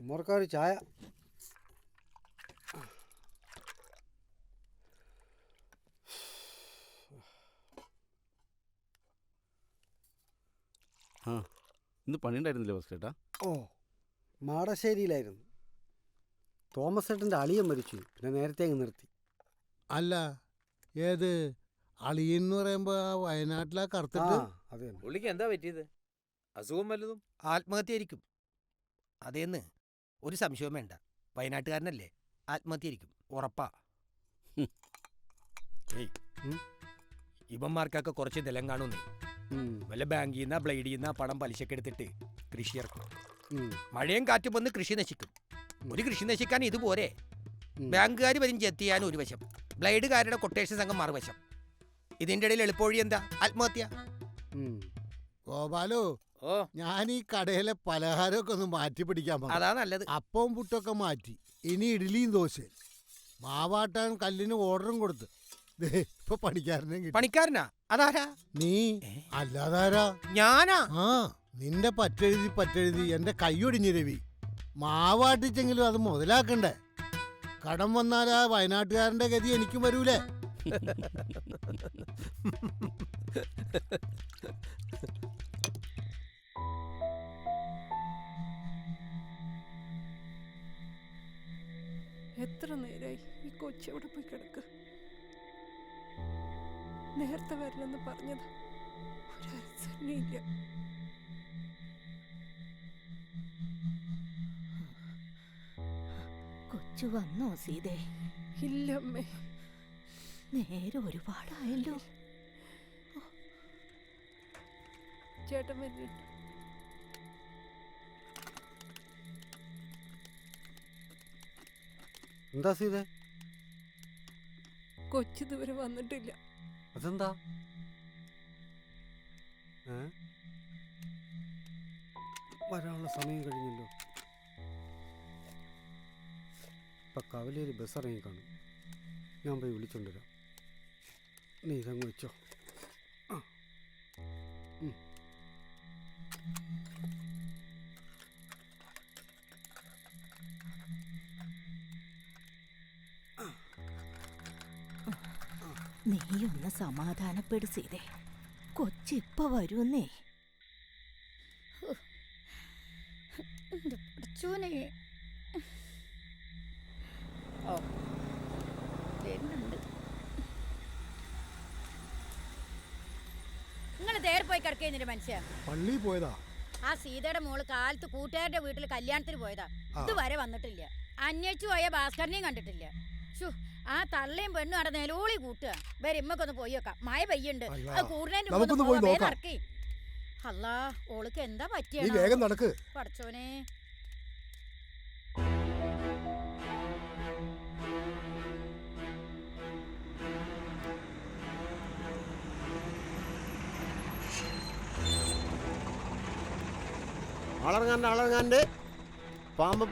ഉമ്മർക്കാർ ചായ. ആ, ഇന്ന് പണിയുണ്ടായിരുന്നില്ലേ ഭാസ്കരേട്ടാ? ഓ, മാടശ്ശേരിയിലായിരുന്നു. തോമസ് ഏട്ടൻ്റെ അളിയൻ മരിച്ചു, പിന്നെ നേരത്തെ അങ്ങ് നിർത്തി. അല്ല, ഏത് അളിയെന്ന് പറയുമ്പോ വയനാട്ടിലാ കറുത്തിട്ട്? അത് തന്നെ. പുള്ളിക്ക് എന്താ പറ്റിയത്? അസുഖം വല്ലതും? ആത്മഹത്യയായിരിക്കും. അതേന്ന് ഒരു സംശയവും വേണ്ട. വയനാട്ടുകാരനല്ലേ, ആത്മഹത്യയായിരിക്കും ഉറപ്പാ. ഇവന്മാർക്കൊക്കെ കുറച്ച് നിലം കാണുന്നേ. വല്ല ബാങ്കിൽ നിന്നാ ബ്ലേഡിൽ നിന്നാ പണം പലിശക്കെടുത്തിട്ട് കൃഷി ഇറക്കും. മഴയും കാറ്റും വന്ന് കൃഷി നശിക്കും. ഒരു കൃഷി നശിക്കാൻ ഇതുപോരെ. ബാങ്കുകാർ വരും ജപ്തി ചെയ്യാൻ ഒരു വശം, ബ്ലേഡുകാരുടെ കൊട്ടേഷൻ സംഘം മറുവശം. ഇതിന്റെ ഇടയിൽ എളുപ്പവഴി എന്താ? ആത്മഹത്യ. ഗോപാലോ, ഓ, ഞാൻ ഈ കടയിലെ പലഹാരമൊക്കെ ഒന്ന് മാറ്റി പിടിക്കാൻ പറഞ്ഞു. അതാ നല്ലത്. അപ്പവും പുട്ടൊക്കെ മാറ്റി, ഇനി ഇഡ്ഡലിയും ദോശയും. മാവാട്ടാൻ കല്ലിന് ഓർഡറും കൊടുത്ത് ഇപ്പൊ പണിക്കാരനെ കിട്ടി. പണിക്കാരനാ? അതാരാ? നീ അല്ലാതാരാ? ഞാനാ? ആ, നിന്റെ പറ്റെഴുതി എന്റെ കൈയൊടിഞ്ഞു രവി. മാവാട്ടിച്ചെങ്കിലും അത് മുതലാക്കണ്ടേ? കടം വന്നാലാ വയനാട്ടുകാരന്റെ ഗതി എനിക്കും വരൂലേ? എത്ര നേരായി ഈ കൊച്ചെവിടെ പോയി കിടക്ക? നേരത്തെ വരണമെന്ന് പറഞ്ഞത് ഒരനുസരണയില്ല. കൊച്ചു വന്നോ സീതേ? ഇല്ലമ്മേ, നേരെ ഒരുപാടായല്ലോ. ചേട്ടൻ വന്നിട്ട് എന്താ സീതേ? കൊച്ചിതുവരെ വന്നിട്ടില്ല. അതെന്താ? വരാനുള്ള സമയം കഴിഞ്ഞല്ലോ. ഇപ്പം കവലയിൽ ബസ് ഇറങ്ങി കാണും. ഞാൻ പോയി വിളിച്ചോണ്ടുവരാം. നീ ഇതങ്ങ് വെച്ചോ. നീയൊന്ന് സമാധാനപ്പെടുത്തേ. കൊച്ചിപ്പ വരുന്നേ. നിങ്ങൾ നേരെ പോയി കിടക്കുന്നതിന്റെ മനുഷ്യ പള്ളി പോയതാ. ആ സീതയുടെ മോള് കാലത്ത് കൂട്ടുകാരുടെ വീട്ടിൽ കല്യാണത്തിന് പോയതാ. ഇതുവരെ വന്നിട്ടില്ല. അന്വേഷിച്ചു പോയ ഭാസ്കരനെയും കണ്ടിട്ടില്ല. ആ തള്ളയും പെണ്ണും അവിടെ നിലോളി കൂട്ടുക. വരുമ്മക്കൊന്ന് പോയി വെക്കാം. മഴ പെയ്യുണ്ട്. അത് കൂടുതൽ നടക്കി. അല്ലാ, ഓൾക്ക് എന്താ പറ്റിയ പഠിച്ചോനെ. അളർങ്ങാണ്ട് പാമ്പ്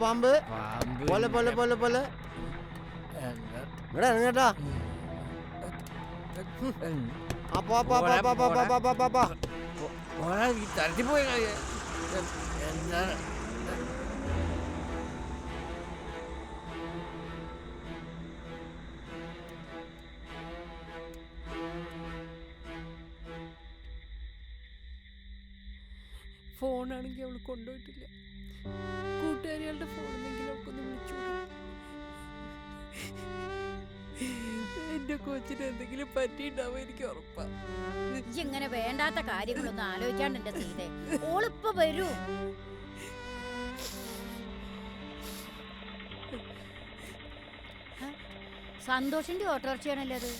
പോലെ പോലെ പോലെ പോലെ ഇവിടെ ഇറങ്ങട്ടാ. തരത്തിപ്പോയി. ഫോണാണെങ്കിൽ അവൾ കൊണ്ടുപോയിട്ടില്ല. കൂട്ടുകാരികളുടെ ഫോണെന്നെങ്കിലും അവൾക്കൊന്ന് വിളിച്ചോളൂ. എന്റെ കൊച്ചിന് എന്തെങ്കിലും പറ്റിയിട്ടുണ്ടാവും, എനിക്ക് ഉറപ്പാ. ഇങ്ങനെ വേണ്ടാത്ത കാര്യങ്ങളൊന്നും ആലോചിക്കാണ്ട് എന്റെ സീതേ. ഓളിപ്പോ വരൂ. സന്തോഷിന്റെ ഓട്ടോറിക്ഷയാണല്ലേ അത്?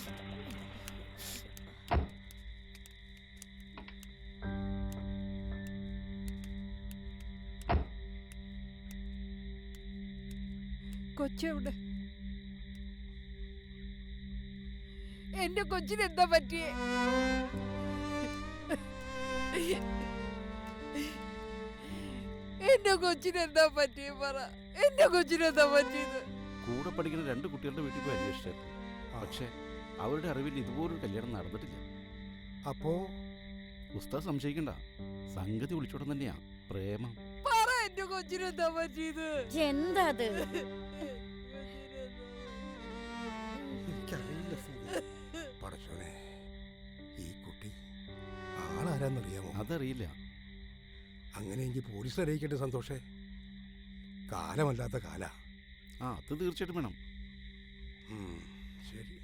കൊച്ചെവിടെ? എന്റെ കൊച്ചിന് എന്താ പറ്റിയേ? എന്റെ കൊച്ചിന് എന്താ പറ്റിയേ പറ. എന്റെ കൊച്ചിന് എന്താ പറ്റിയത്? കൂടെ പഠിക്കുന്ന 2 കുട്ടികളുടെ വീട്ടിൽ പോയി അന്വേഷിച്ചായിരുന്നു. പക്ഷേ അവരുടെ അറിവിൽ ഇതുപോലൊരു കല്യാണം നടന്നിട്ടില്ല. അപ്പോ ഉസ്താദ് സംശയിക്കണ്ട, സംഗതി വിളിച്ചോടം തന്നെയാ പ്രേമം. പറ എന്റെ കൊച്ചിനെന്താ പറ്റിയത്? എന്താ അത്? എനിക്കറിയില്ല സീതേ. പടച്ചോനെ, ഈ കുട്ടി ആളാരാന്നറിയാമോ? അതറിയില്ല. അങ്ങനെയെങ്കിൽ പോലീസ് അറിയിക്കട്ടെ സന്തോഷേ. കാലമല്ലാത്ത കാല. ആ, അത് തീർച്ചയായിട്ടും വേണം. ശരി,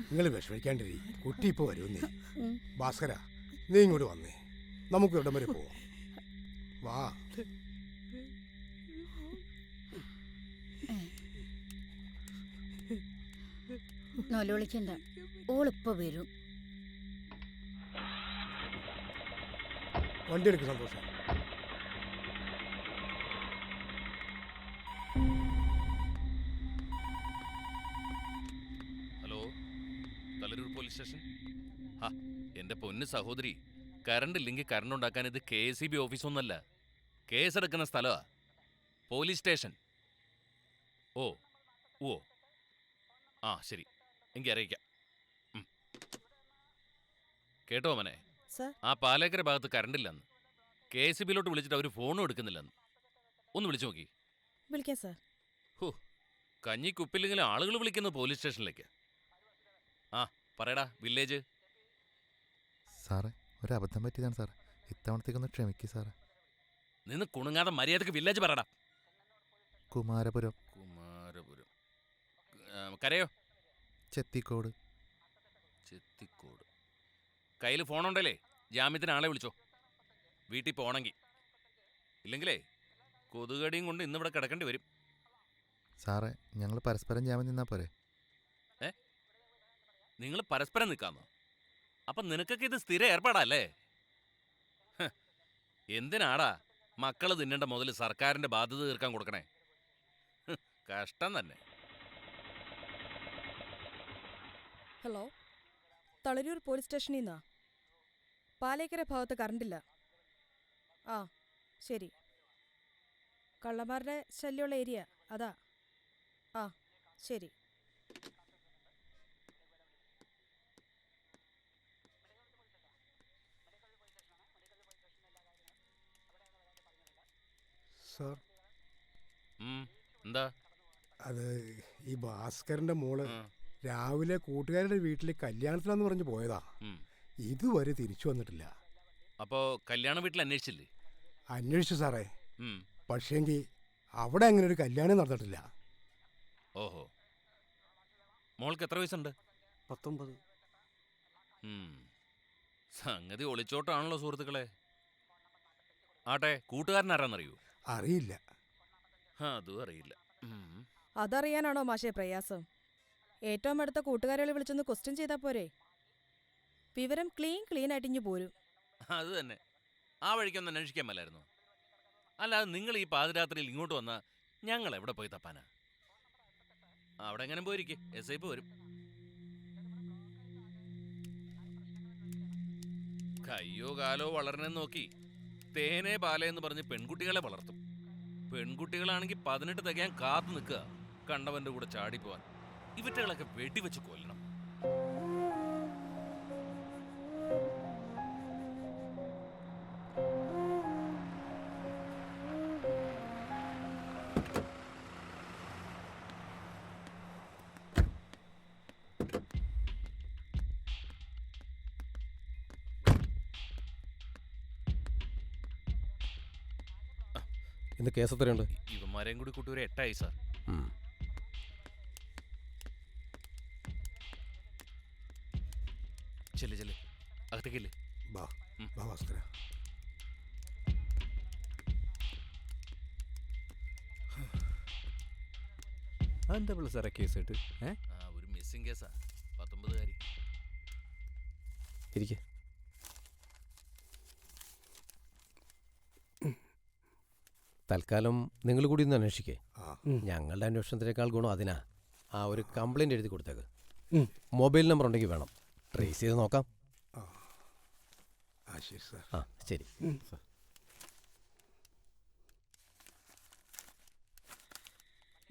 നിങ്ങൾ വിഷമിക്കാണ്ടിരി. കുട്ടി ഇപ്പോൾ വരുമെന്നേ. ഭാസ്കര, നീ ഇങ്ങോട്ട് വന്നേ. നമുക്ക് ഇവിടം വരെ പോവാം. വാ. നൊലോളിക്കണ്ട, ഓളിപ്പോ വരും. വണ്ടി എടുക്ക് സന്തോഷം. Hello, Thalarur police station. ആ, എൻ്റെ പൊന്ന് സഹോദരി, കറണ്ട് ഇല്ലെങ്കിൽ കറണ്ട് ഉണ്ടാക്കാൻ ഇത് KSEB ഓഫീസൊന്നുമല്ല, കേസെടുക്കുന്ന സ്ഥലമാ, പോലീസ് സ്റ്റേഷൻ. ഓ ഓ ആ ശരി, എങ്കിൽ അറിയിക്കാം. കേട്ടോ മനെ, ആ പാലേക്കര ഭാഗത്ത് കറണ്ടില്ലെന്ന്. KSEBിലോട്ട് വിളിച്ചിട്ട് അവർ ഫോണും എടുക്കുന്നില്ലെന്ന്. ഒന്ന് വിളിച്ചു നോക്കി. വിളിക്കാം സാർ. ഹോ, കഞ്ഞി കുപ്പില്ലെങ്കിലും ആളുകൾ വിളിക്കുന്നത് പോലീസ് സ്റ്റേഷനിലേക്ക്. ആ പറയടാ, വില്ലേജ്. സാറേ, ഒരു അബദ്ധം പറ്റിയതാണ് സാർ. ഇത്തവണത്തേക്കൊന്ന് ക്ഷമിക്കൂ സാറേ. നിന്ന് കുണുങ്ങാതെ മര്യാദക്ക് വില്ലേജ് പറയടാ. കുമാരപുരം. കുമാരപുരം. കരയോ? ചെത്തിക്കോട്. ചെത്തിക്കോട്. കയ്യിൽ ഫോണുണ്ടല്ലേ? ജാമ്യത്തിന് ആളെ വിളിച്ചോ, വീട്ടിൽ പോകണമെങ്കിൽ. ഇല്ലെങ്കിലേ കൊതുകടിയും കൊണ്ട് ഇന്നിവിടെ കിടക്കേണ്ടി വരും. സാറേ, ഞങ്ങൾ പരസ്പരം ജാമ്യം നിന്നാ പോരെ? നിങ്ങൾ പരസ്പരം നിൽക്കാമോ? അപ്പം നിനക്കൊക്കെ ഇത് സ്ഥിര ഏർപ്പാടല്ലേ? എന്തിനാടാ മക്കൾ തിന്നേണ്ട മുതൽ സർക്കാരിൻ്റെ ബാധ്യത തീർക്കാൻ കൊടുക്കണേ? കഷ്ടം തന്നെ. ഹലോ, തളരൂർ പോലീസ് സ്റ്റേഷനിൽ നിന്നാ. പാലേക്കര ഭാഗത്ത് കറണ്ടില്ല. ആ ശരി, കള്ളന്മാരുടെ ശല്യമുള്ള ഏരിയ അതാ. ആ ശരി. സാർ, എന്താ? അത് ഈ ഭാസ്കരന്റെ മോള് രാവിലെ കൂട്ടുകാരുടെ വീട്ടിൽ കല്യാണത്തിനാന്ന് പറഞ്ഞ് പോയതാ. ഇതുവരെ തിരിച്ചു വന്നിട്ടില്ല. അപ്പോ കല്യാണ വീട്ടിൽ അന്വേഷിച്ചില്ലേ? അന്വേഷിച്ചു സാറേ, പക്ഷേങ്കിൽ അവിടെ അങ്ങനെ ഒരു കല്യാണം നടന്നിട്ടില്ല. ഓഹോ, മോൾക്ക് എത്ര വയസ്സുണ്ട്? 19. സംഗതി ഒളിച്ചോട്ടാണല്ലോ സുഹൃത്തുക്കളെ. ആട്ടെ, കൂട്ടുകാരനാരാന്നറിയൂ? അറിയില്ല. അതും അറിയില്ല. അതറിയാനാണോ മാഷേ പ്രയാസം? ഏറ്റവും അടുത്ത കൂട്ടുകാരികളെ വിളിച്ചൊന്ന് ക്വസ്റ്റ്യൻ ചെയ്താൽ പോരെ? വിവരം ക്ലീൻ ആയിട്ട് ഇഞ്ഞു പോരും. അത് തന്നെ, ആ വഴിക്കൊന്ന് അന്വേഷിക്കാൻ മേലായിരുന്നു. അല്ലാതെ നിങ്ങൾ ഈ പാതിരാത്രിയിൽ ഇങ്ങോട്ട് വന്നാൽ ഞങ്ങൾ എവിടെ പോയി തപ്പാനാ? അവിടെ എങ്ങനെ പോയിരിക്കെ, SI വരും. കയ്യോ കാലോ വളരണേന്ന് നോക്കി തേനേ പാലയെന്ന് പറഞ്ഞ് പെൺകുട്ടികളെ വളർത്തും. പെൺകുട്ടികളാണെങ്കിൽ 18 തികയാൻ കാത്തു നിൽക്കുക കണ്ടവന്റെ കൂടെ ചാടിപ്പോവാൻ. ഇവറ്റകളൊക്കെ വെടിവെച്ച് കൊല്ലണം. ഇന്ന് കേസ് എത്രയുണ്ട്? ഇവന്മാരെയും കൂടി കൂട്ടി ഒരു 8 ആയി സാർ. ചെല്ല് അകത്തേക്കില്ലേ? ഭാസ്കര, എന്താ പിള്ള സാറേ കേസ് കേട്ട്? ഒരു മിസ്സിംഗ് കേസാ, 19കാരി. ഇരിക്കെ. തൽക്കാലം നിങ്ങൾ കൂടി ഒന്ന് അന്വേഷിക്കേ. ഞങ്ങളുടെ അന്വേഷണത്തിനേക്കാൾ ഗുണം അതിനാ. ആ ഒരു കംപ്ലൈൻറ്റ് എഴുതി കൊടുത്തേക്ക്. മൊബൈൽ നമ്പർ ഉണ്ടെങ്കിൽ വേണം, ട്രേസ് ചെയ്ത് നോക്കാം. ആ ശരി.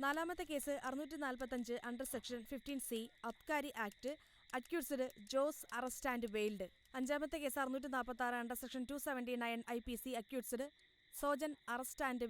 നാലാമത്തെ case 645 under section 15C Abkari act accused Jose arrest and bailed. അഞ്ചാമത്തെ case 646 under section 279 IPC. Accused Sojan arrest and